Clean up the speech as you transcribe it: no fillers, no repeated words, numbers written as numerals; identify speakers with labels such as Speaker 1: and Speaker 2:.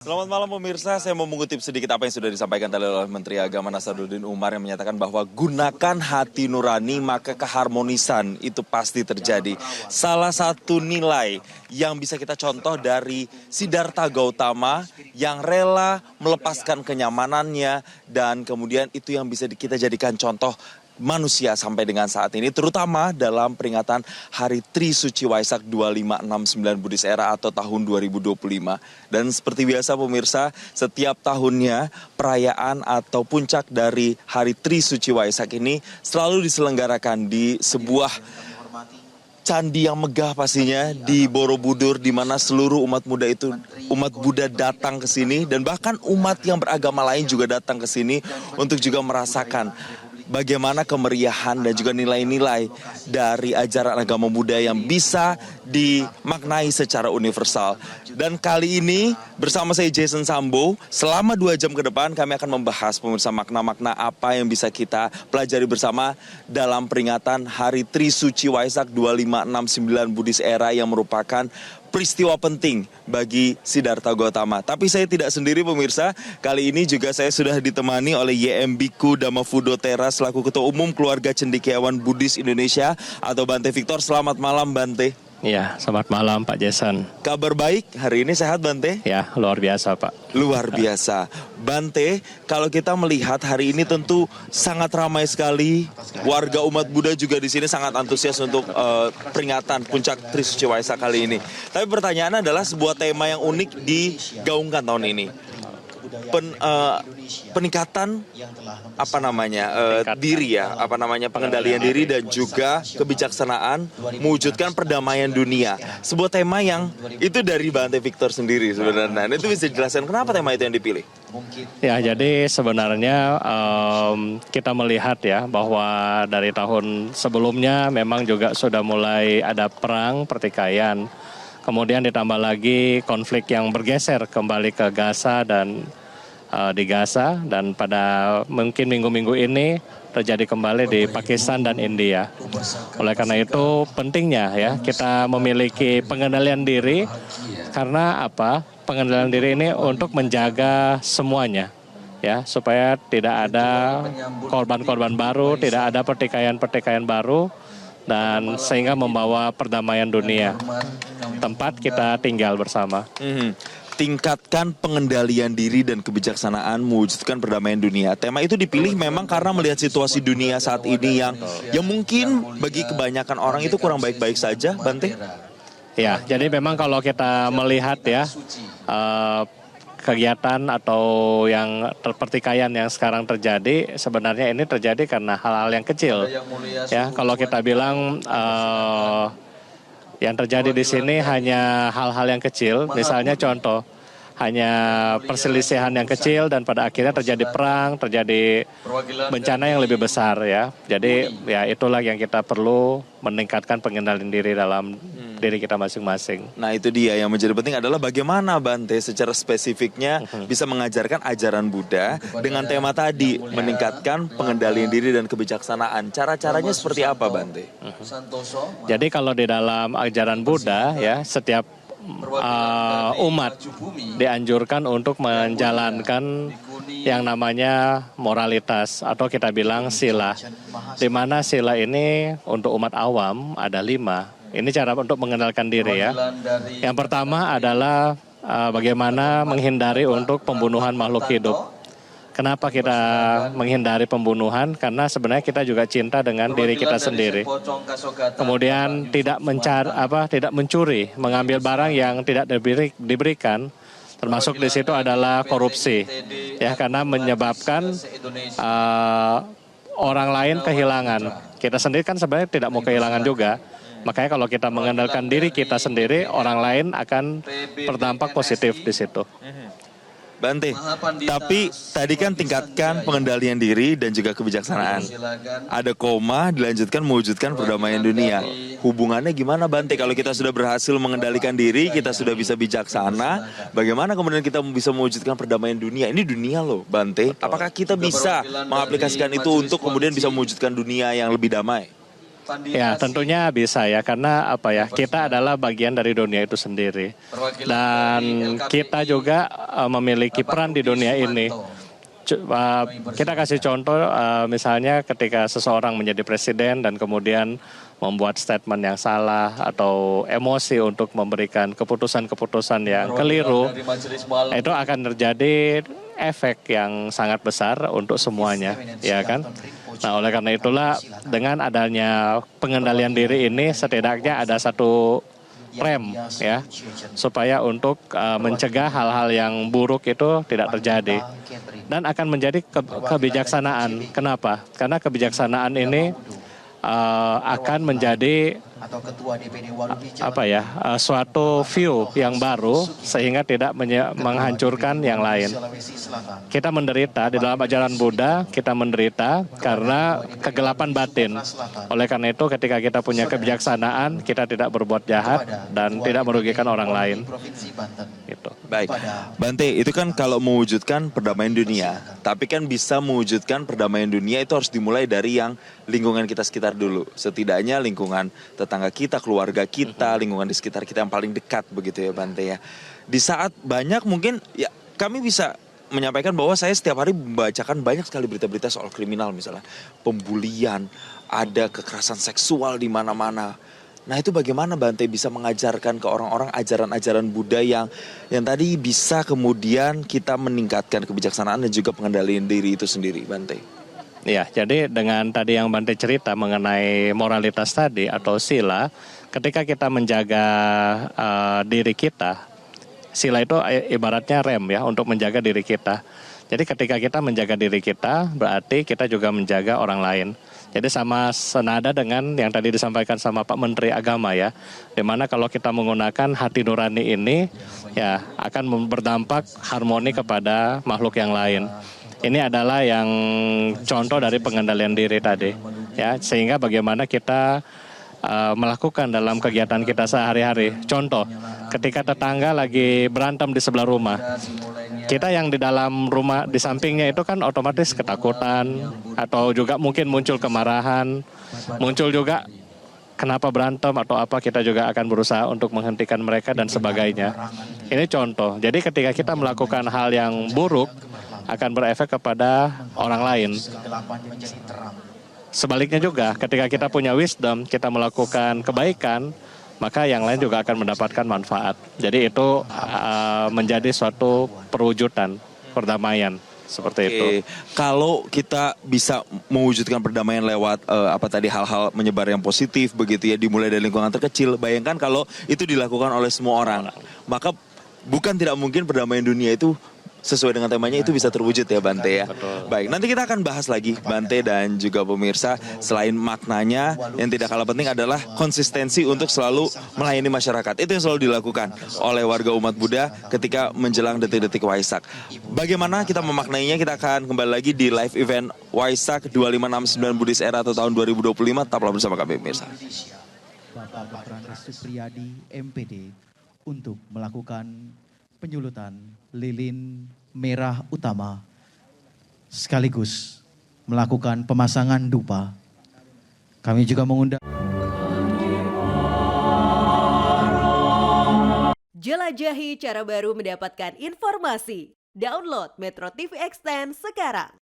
Speaker 1: Selamat malam pemirsa, saya mau mengutip sedikit apa yang sudah disampaikan tadi oleh Menteri Agama Nasaruddin Umar yang menyatakan bahwa gunakan hati nurani maka keharmonisan itu pasti terjadi. Salah satu nilai yang bisa kita contoh dari Siddhartha Gautama yang rela melepaskan kenyamanannya dan kemudian itu yang bisa kita jadikan contoh manusia sampai dengan saat ini, terutama dalam peringatan Hari Tri Suci Waisak 2569 Buddhist Era atau tahun 2025. Dan seperti biasa pemirsa, setiap tahunnya perayaan atau puncak dari Hari Tri Suci Waisak ini selalu diselenggarakan di sebuah candi yang megah pastinya di Borobudur, di mana seluruh umat Buddha datang ke sini dan bahkan umat yang beragama lain juga datang ke sini untuk juga merasakan bagaimana kemeriahan dan juga nilai-nilai dari ajaran agama Buddha yang bisa dimaknai secara universal. Dan kali ini bersama saya Jason Sambo, selama 2 jam ke depan kami akan membahas pemirsa makna-makna apa yang bisa kita pelajari bersama dalam peringatan Hari Tri Suci Waisak 2569 Buddhist Era yang merupakan peristiwa penting bagi Siddhartha Gautama. Tapi saya tidak sendiri pemirsa, kali ini juga saya sudah ditemani oleh YM Bhikkhu Dhammavuddho Thera selaku Ketua Umum Keluarga Cendekiawan Buddhis Indonesia atau Bante Victor. Selamat malam Bante.
Speaker 2: Ya, selamat malam Pak Jason.
Speaker 1: Kabar baik, hari ini sehat Bante?
Speaker 2: Ya, luar biasa Pak.
Speaker 1: Luar biasa. Bante, kalau kita melihat hari ini tentu sangat ramai sekali. Warga umat Buddha juga di sini sangat antusias untuk peringatan puncak Tri Suci Waisak kali ini. Tapi pertanyaannya adalah sebuah tema yang unik digaungkan tahun ini. Peningkatan pengendalian diri dan juga kebijaksanaan mewujudkan perdamaian dunia. Sebuah tema yang itu dari Bante Victor sendiri sebenarnya. Nah, itu bisa dijelaskan kenapa tema itu yang dipilih?
Speaker 2: Ya, jadi sebenarnya kita melihat ya bahwa dari tahun sebelumnya memang juga sudah mulai ada perang pertikaian. Kemudian ditambah lagi konflik yang bergeser kembali ke Gaza dan di Gaza, dan pada mungkin minggu-minggu ini terjadi kembali di Pakistan dan India. Oleh karena itu pentingnya ya kita memiliki pengendalian diri. Karena apa? Pengendalian diri ini untuk menjaga semuanya ya, supaya tidak ada korban-korban baru, tidak ada pertikaian-pertikaian baru, dan sehingga membawa perdamaian dunia tempat kita tinggal bersama.
Speaker 1: Tingkatkan pengendalian diri dan kebijaksanaan mewujudkan perdamaian dunia. Tema itu dipilih memang karena melihat situasi dunia saat ini yang mungkin bagi kebanyakan orang itu kurang baik-baik saja, Bante.
Speaker 2: Ya, jadi memang kalau kita melihat ya kegiatan atau yang pertikaian yang sekarang terjadi, sebenarnya ini terjadi karena hal-hal yang kecil. Ya, kalau kita bilang yang terjadi di sini hanya hal-hal yang kecil, misalnya contoh, hanya perselisihan yang kecil dan pada akhirnya terjadi perang, terjadi bencana yang lebih besar ya. Jadi ya itulah yang kita perlu meningkatkan pengendalian diri dalam diri kita masing-masing.
Speaker 1: Nah itu dia yang menjadi penting adalah bagaimana Bante secara spesifiknya bisa mengajarkan ajaran Buddha dengan tema tadi, meningkatkan pengendalian diri dan kebijaksanaan. Cara-caranya seperti apa Bante?
Speaker 2: Jadi kalau di dalam ajaran Buddha ya, setiap umat dianjurkan untuk menjalankan yang namanya moralitas atau kita bilang sila. Di mana sila ini untuk umat awam ada 5. Ini cara untuk mengenalkan diri ya. Yang pertama adalah bagaimana menghindari untuk pembunuhan makhluk hidup. Kenapa kita menghindari pembunuhan? Karena sebenarnya kita juga cinta dengan diri kita sendiri. Kemudian tidak mencuri, mengambil barang yang tidak diberikan. Termasuk di situ adalah korupsi, ya, karena menyebabkan orang lain kehilangan. Kita sendiri kan sebenarnya tidak mau kehilangan juga. Makanya kalau kita mengandalkan diri kita sendiri, orang lain akan berdampak positif di situ.
Speaker 1: Bante, tapi tadi kan tingkatkan pengendalian diri dan juga kebijaksanaan. Ada koma, dilanjutkan mewujudkan perdamaian dunia. Hubungannya gimana Bante? Kalau kita sudah berhasil mengendalikan diri, kita sudah bisa bijaksana, bagaimana kemudian kita bisa mewujudkan perdamaian dunia? Ini dunia loh Bante. Apakah kita bisa mengaplikasikan itu untuk kemudian bisa mewujudkan dunia yang lebih damai?
Speaker 2: Ya, tentunya bisa ya, karena apa ya, kita adalah bagian dari dunia itu sendiri. Dan kita juga memiliki peran di dunia ini. Kita kasih contoh misalnya ketika seseorang menjadi presiden dan kemudian membuat statement yang salah atau emosi untuk memberikan keputusan-keputusan yang keliru, itu akan terjadi efek yang sangat besar untuk semuanya, ya kan? Nah, oleh karena itulah dengan adanya pengendalian diri ini setidaknya ada satu rem ya, supaya untuk mencegah hal-hal yang buruk itu tidak terjadi dan akan menjadi kebijaksanaan. Kenapa? Karena kebijaksanaan ini akan menjadi suatu view yang baru sehingga tidak menghancurkan yang lain. Kita menderita di dalam ajaran Buddha, kita menderita karena kegelapan batin. Oleh karena itu ketika kita punya kebijaksanaan, kita tidak berbuat jahat dan tidak merugikan orang lain. Gitu.
Speaker 1: Baik, Bante, itu kan kalau mewujudkan perdamaian dunia, tapi kan bisa mewujudkan perdamaian dunia itu harus dimulai dari yang lingkungan kita sekitar dulu. Setidaknya lingkungan tetangga kita, keluarga kita, lingkungan di sekitar kita yang paling dekat begitu ya Bante ya. Di saat banyak mungkin ya kami bisa menyampaikan bahwa saya setiap hari membacakan banyak sekali berita-berita soal kriminal misalnya. Pembulian, ada kekerasan seksual di mana-mana. Nah itu bagaimana Bante bisa mengajarkan ke orang-orang ajaran-ajaran Buddha yang tadi bisa kemudian kita meningkatkan kebijaksanaan dan juga pengendalian diri itu sendiri Bante?
Speaker 2: Ya, jadi dengan tadi yang Bante cerita mengenai moralitas tadi atau sila, ketika kita menjaga diri kita, sila itu ibaratnya rem ya untuk menjaga diri kita. Jadi ketika kita menjaga diri kita, berarti kita juga menjaga orang lain. Jadi sama senada dengan yang tadi disampaikan sama Pak Menteri Agama ya, dimana kalau kita menggunakan hati nurani ini, ya akan berdampak harmoni kepada makhluk yang lain. Ini adalah yang contoh dari pengendalian diri tadi, ya sehingga bagaimana kita melakukan dalam kegiatan kita sehari-hari. Contoh, ketika tetangga lagi berantem di sebelah rumah, kita yang di dalam rumah di sampingnya itu kan otomatis ketakutan atau juga mungkin muncul kemarahan, muncul juga kenapa berantem atau apa, kita juga akan berusaha untuk menghentikan mereka dan sebagainya. Ini contoh. Jadi ketika kita melakukan hal yang buruk akan berefek kepada orang lain. Sebaliknya juga, ketika kita punya wisdom, kita melakukan kebaikan, maka yang lain juga akan mendapatkan manfaat. Jadi itu menjadi suatu perwujudan perdamaian seperti itu.
Speaker 1: Kalau kita bisa mewujudkan perdamaian lewat hal-hal menyebar yang positif begitu ya, dimulai dari lingkungan terkecil. Bayangkan kalau itu dilakukan oleh semua orang, maka bukan tidak mungkin perdamaian dunia itu sesuai dengan temanya itu bisa terwujud ya Bante ya.
Speaker 2: Betul.
Speaker 1: Baik, nanti kita akan bahas lagi Bante dan juga pemirsa, selain maknanya yang tidak kalah penting adalah konsistensi untuk selalu melayani masyarakat. Itu yang selalu dilakukan oleh warga umat Buddha ketika menjelang detik-detik Waisak. Bagaimana kita memaknainya, kita akan kembali lagi di live event Waisak 2569 Buddhist Era atau tahun 2025. Tetaplah bersama kami pemirsa.
Speaker 3: Bapak Bakran Restu Priyadi MPD untuk melakukan penyulutan lilin merah utama sekaligus melakukan pemasangan dupa. Kami juga mengundang
Speaker 4: jelajahi cara baru mendapatkan informasi. Download Metro TV Extend sekarang.